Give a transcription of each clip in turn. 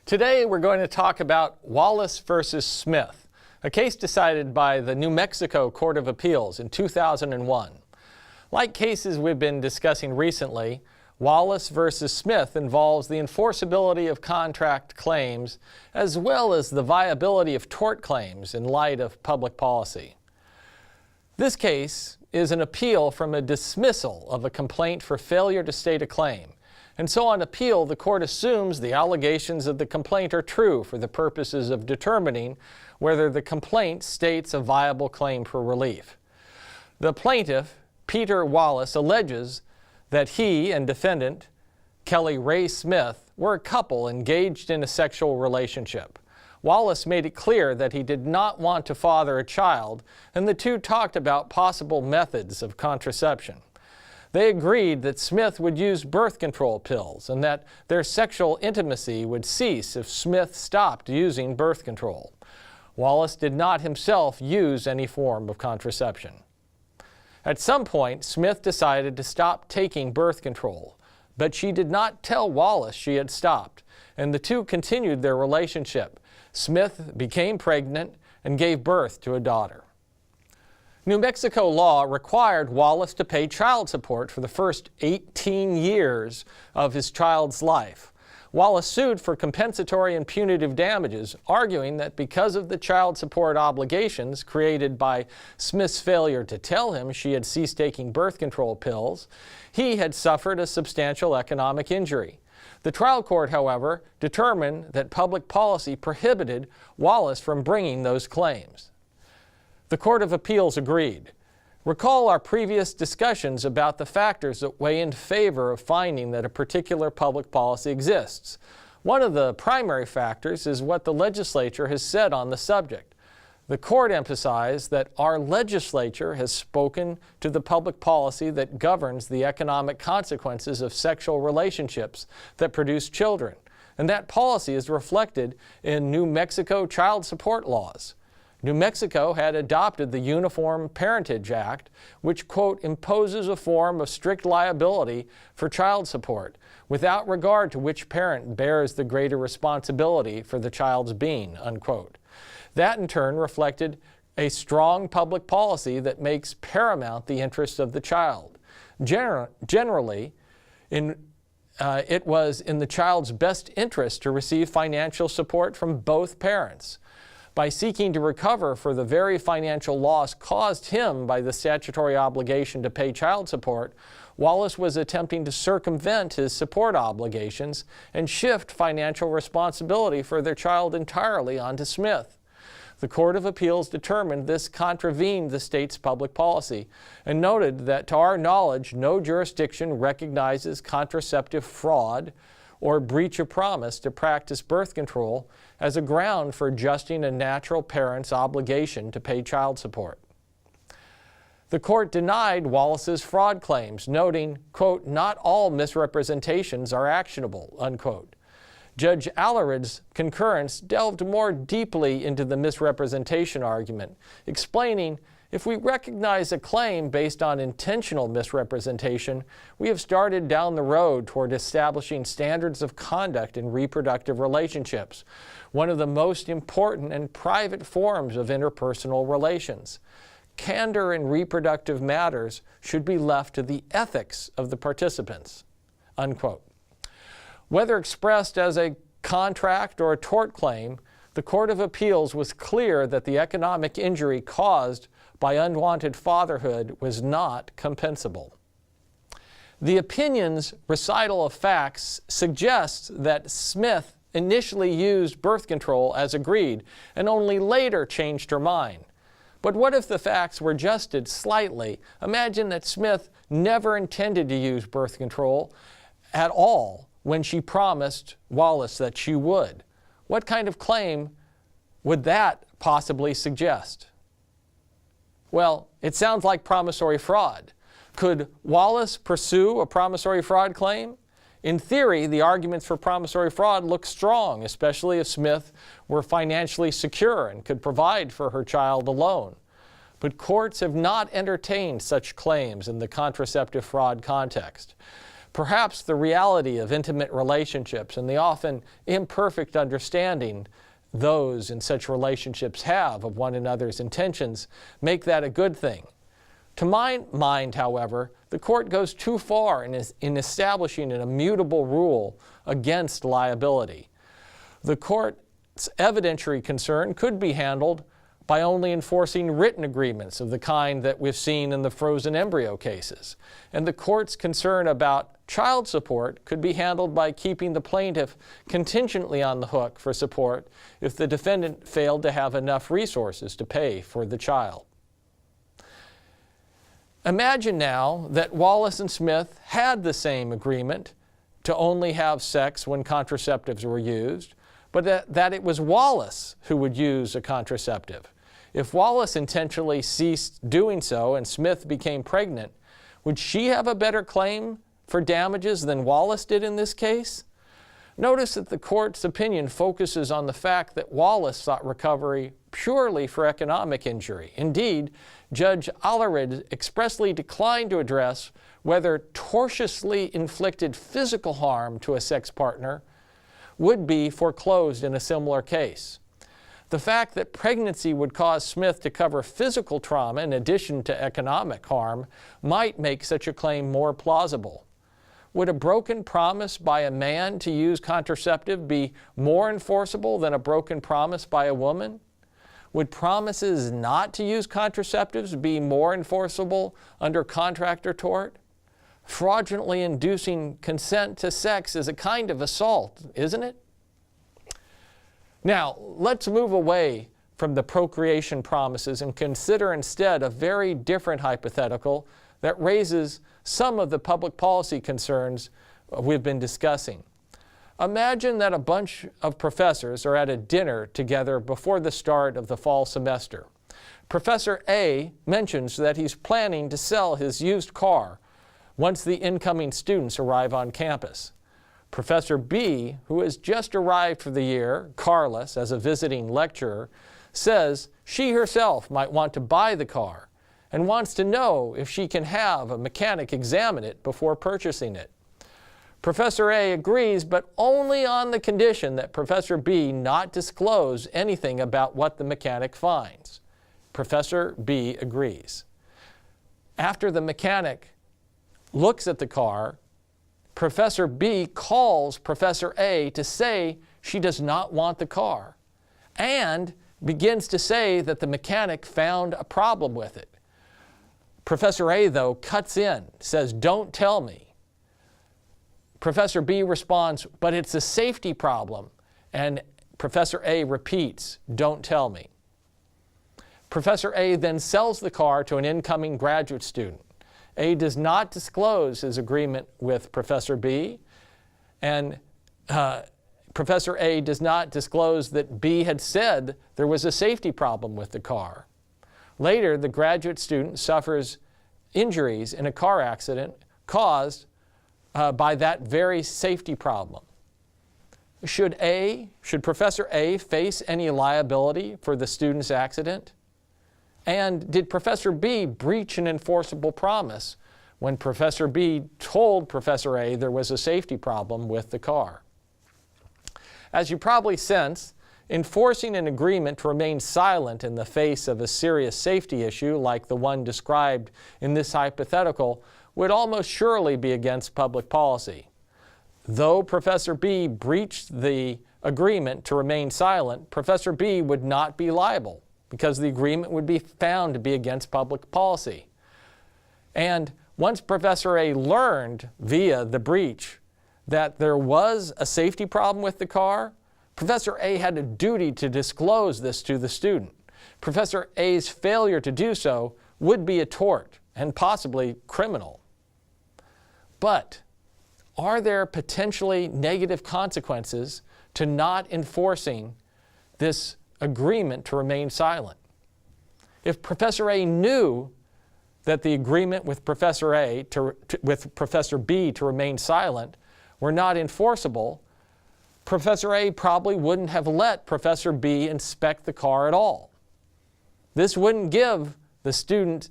Today we're going to talk about Wallis versus Smith, a case decided by the New Mexico Court of Appeals in 2001. Like cases we've been discussing recently, Wallis versus Smith involves the enforceability of contract claims as well as the viability of tort claims in light of public policy. This case is an appeal from a dismissal of a complaint for failure to state a claim. And so on appeal, the court assumes the allegations of the complaint are true for the purposes of determining whether the complaint states a viable claim for relief. The plaintiff, Peter Wallis, alleges that he and defendant, Kelly Ray Smith, were a couple engaged in a sexual relationship. Wallis made it clear that he did not want to father a child, and the two talked about possible methods of contraception. They agreed that Smith would use birth control pills and that their sexual intimacy would cease if Smith stopped using birth control. Wallis did not himself use any form of contraception. At some point, Smith decided to stop taking birth control, but she did not tell Wallis she had stopped, and the two continued their relationship. Smith became pregnant and gave birth to a daughter. New Mexico law required Wallis to pay child support for the first 18 years of his child's life. Wallis sued for compensatory and punitive damages, arguing that because of the child support obligations created by Smith's failure to tell him she had ceased taking birth control pills, he had suffered a substantial economic injury. The trial court, however, determined that public policy prohibited Wallis from bringing those claims. The Court of Appeals agreed. Recall our previous discussions about the factors that weigh in favor of finding that a particular public policy exists. One of the primary factors is what the legislature has said on the subject. The court emphasized that our legislature has spoken to the public policy that governs the economic consequences of sexual relationships that produce children, and that policy is reflected in New Mexico child support laws. New Mexico had adopted the Uniform Parentage Act, which, quote, imposes a form of strict liability for child support, without regard to which parent bears the greater responsibility for the child's being, unquote. That, in turn, reflected a strong public policy that makes paramount the interests of the child. Generally, it was in the child's best interest to receive financial support from both parents. By seeking to recover for the very financial loss caused him by the statutory obligation to pay child support, Wallis was attempting to circumvent his support obligations and shift financial responsibility for their child entirely onto Smith. The Court of Appeals determined this contravened the state's public policy and noted that, to our knowledge, no jurisdiction recognizes contraceptive fraud or breach of promise to practice birth control as a ground for adjusting a natural parent's obligation to pay child support. The court denied Wallis's fraud claims, noting, quote, not all misrepresentations are actionable, unquote. Judge Ayres' concurrence delved more deeply into the misrepresentation argument, explaining, if we recognize a claim based on intentional misrepresentation, we have started down the road toward establishing standards of conduct in reproductive relationships, one of the most important and private forms of interpersonal relations. Candor in reproductive matters should be left to the ethics of the participants, unquote. Whether expressed as a contract or a tort claim, the Court of Appeals was clear that the economic injury caused by unwanted fatherhood was not compensable. The opinion's recital of facts suggests that Smith initially used birth control as agreed and only later changed her mind. But what if the facts were adjusted slightly? Imagine that Smith never intended to use birth control at all when she promised Wallis that she would. What kind of claim would that possibly suggest? Well, it sounds like promissory fraud. Could Wallis pursue a promissory fraud claim? In theory, the arguments for promissory fraud look strong, especially if Smith were financially secure and could provide for her child alone. But courts have not entertained such claims in the contraceptive fraud context. Perhaps the reality of intimate relationships and the often imperfect understanding those in such relationships have of one another's intentions make that a good thing. To my mind, however, the court goes too far in establishing an immutable rule against liability. The court's evidentiary concern could be handled by only enforcing written agreements of the kind that we've seen in the frozen embryo cases. And the court's concern about child support could be handled by keeping the plaintiff contingently on the hook for support if the defendant failed to have enough resources to pay for the child. Imagine now that Wallis and Smith had the same agreement to only have sex when contraceptives were used, but that it was Wallis who would use a contraceptive. If Wallis intentionally ceased doing so and Smith became pregnant, would she have a better claim for damages than Wallis did in this case? Notice that the court's opinion focuses on the fact that Wallis sought recovery purely for economic injury. Indeed, Judge Ayres expressly declined to address whether tortiously inflicted physical harm to a sex partner would be foreclosed in a similar case. The fact that pregnancy would cause Smith to cover physical trauma in addition to economic harm might make such a claim more plausible. Would a broken promise by a man to use contraceptive be more enforceable than a broken promise by a woman? Would promises not to use contraceptives be more enforceable under contract or tort? Fraudulently inducing consent to sex is a kind of assault, isn't it? Now, let's move away from the procreation promises and consider instead a very different hypothetical that raises some of the public policy concerns we've been discussing. Imagine that a bunch of professors are at a dinner together before the start of the fall semester. Professor A mentions that he's planning to sell his used car once the incoming students arrive on campus. Professor B, who has just arrived for the year, carless, as a visiting lecturer, says she herself might want to buy the car and wants to know if she can have a mechanic examine it before purchasing it. Professor A agrees, but only on the condition that Professor B not disclose anything about what the mechanic finds. Professor B agrees. After the mechanic looks at the car, Professor B calls Professor A to say she does not want the car and begins to say that the mechanic found a problem with it. Professor A, though, cuts in, says, "Don't tell me." Professor B responds, "But it's a safety problem." And Professor A repeats, "Don't tell me." Professor A then sells the car to an incoming graduate student. A does not disclose his agreement with Professor B, and Professor A does not disclose that B had said there was a safety problem with the car. Later, the graduate student suffers injuries in a car accident caused by that very safety problem. Should Professor A face any liability for the student's accident? And did Professor B breach an enforceable promise when Professor B told Professor A there was a safety problem with the car? As you probably sense, enforcing an agreement to remain silent in the face of a serious safety issue like the one described in this hypothetical would almost surely be against public policy. Though Professor B breached the agreement to remain silent, Professor B would not be liable because the agreement would be found to be against public policy. And once Professor A learned via the breach that there was a safety problem with the car, Professor A had a duty to disclose this to the student. Professor A's failure to do so would be a tort and possibly criminal. But are there potentially negative consequences to not enforcing this agreement to remain silent? If Professor A knew that the agreement with Professor B to remain silent were not enforceable, Professor A probably wouldn't have let Professor B inspect the car at all. This wouldn't give the student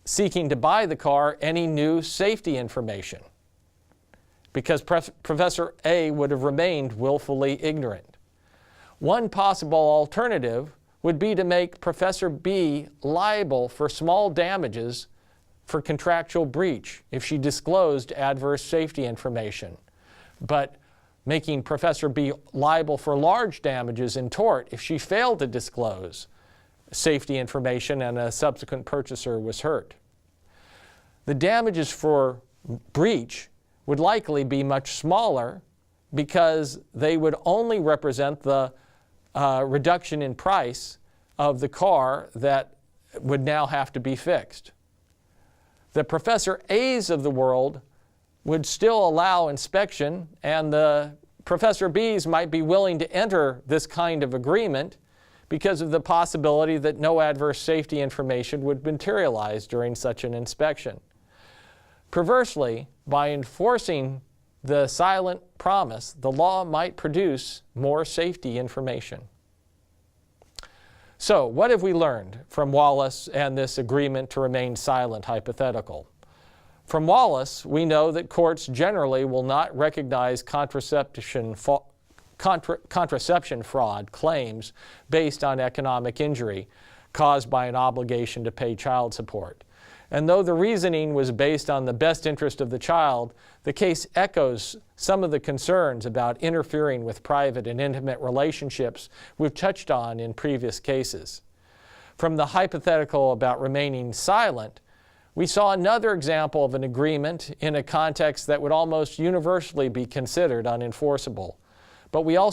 seeking to buy the car any new safety information. because Professor A would have remained willfully ignorant. One possible alternative would be to make Professor B liable for small damages for contractual breach if she disclosed adverse safety information, but making Professor B liable for large damages in tort if she failed to disclose safety information and a subsequent purchaser was hurt. The damages for breach would likely be much smaller because they would only represent the reduction in price of the car that would now have to be fixed. The Professor A's of the world would still allow inspection, and the Professor B's might be willing to enter this kind of agreement because of the possibility that no adverse safety information would materialize during such an inspection. Perversely, by enforcing the silent promise, the law might produce more safety information. So, what have we learned from Wallis and this agreement to remain silent hypothetical? From Wallis, we know that courts generally will not recognize contraception fraud claims based on economic injury caused by an obligation to pay child support. And though the reasoning was based on the best interest of the child, the case echoes some of the concerns about interfering with private and intimate relationships we've touched on in previous cases. From the hypothetical about remaining silent, we saw another example of an agreement in a context that would almost universally be considered unenforceable. But we also